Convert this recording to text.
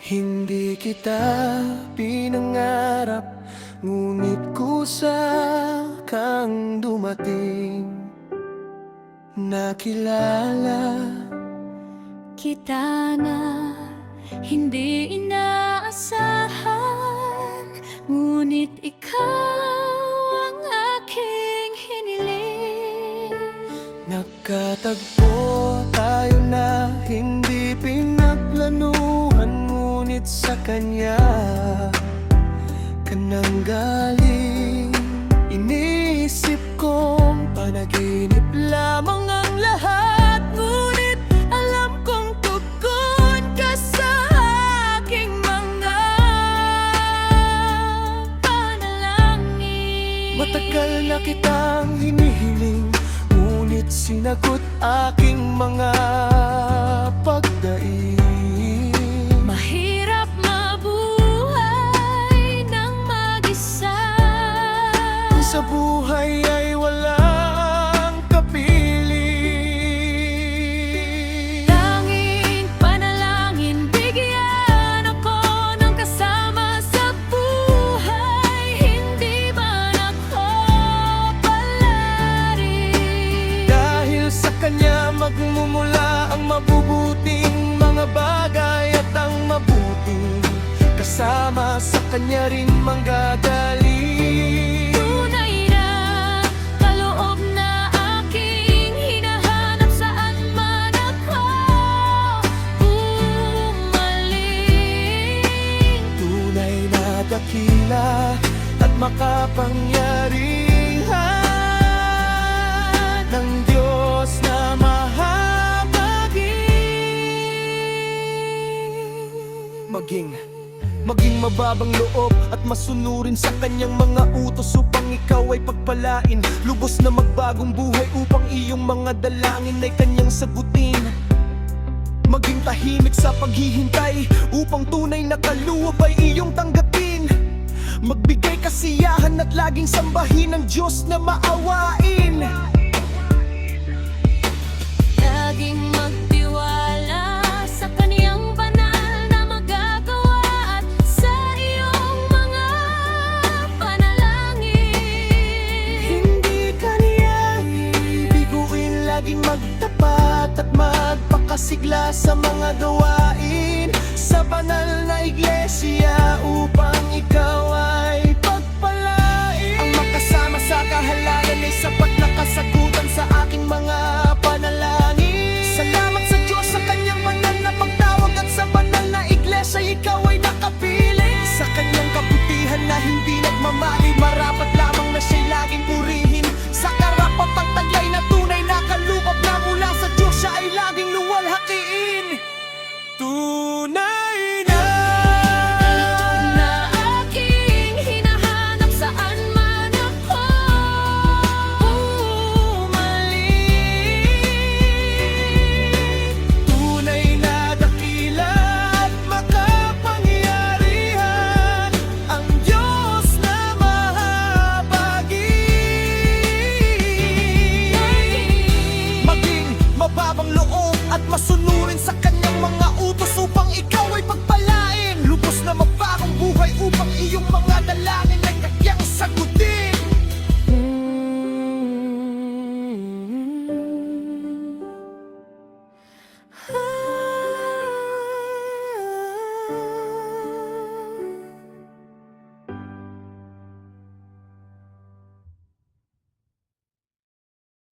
Hindi kita pinangarap, ngunit kusa kang dumating. Nakilala kita na hindi inaasahan, ngunit ikaw ang aking hiniling. Nagkatagpo tayo na hindi pinagplanuhan, ngunit sa kanya ka nang galing. Inisip kong panaginip lamang ang lahat, ngunit alam kong tugon ka sa aking mga panalangin. Matagal na kitang hinihiling, ngunit sinagot aking mga pagdaing. Mahirap mabuhay ng mag-isa, Sa buhay ay walang kapiling. tanging panalangin, bigyan ako ng kasama sa buhay, hindi man ako palarin. Dahil sa kanya magmumula ang mabubuting mga bagay, at ang mabuting kasama sa kanya rin manggagaling. Tunay na kaloob na aking hinahanap, saan man ako umaling. Tunay na dakila at makapangyarihan ng Diyos na mahabagin. Maging mababang loob at masunurin sa kanyang mga utos, upang ikaw ay pagpalain. Lubos na magbagong buhay upang iyong mga dalangin ay kanyang sagutin. Maging tahimik sa paghihintay, upang tunay na kaluwab ay iyong tanggapin. Magbigay kasiyahan at laging sambahin ang Diyos na maawain. Laging magtiwala sa kaniyang banal na magagawa, at sa iyong mga panalangin. Hindi kaniya biguin, laging magtapat at magpakasigla sa mga gawain sa banal na iglesia, upang ikaw ay pagpalain. Ang makasama sa kahalalan ay sapat na kasagutan sa aking mga panalangin. Salamat sa Diyos sa kanyang banal na pagtawag, at sa banal na iglesia ikaw ay nakapili. Sa kanyang kabutihan na hindi nagmamahal,